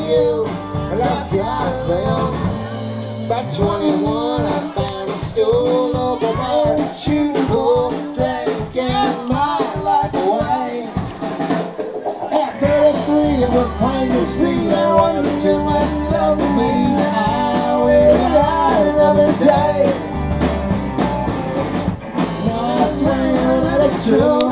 you like I felt. By 21, I found a stool over bar, shooting pool, drinking my life away. At 33, it was plain to see there wasn't too much love for me. I will die another day. Now I swear that it's true.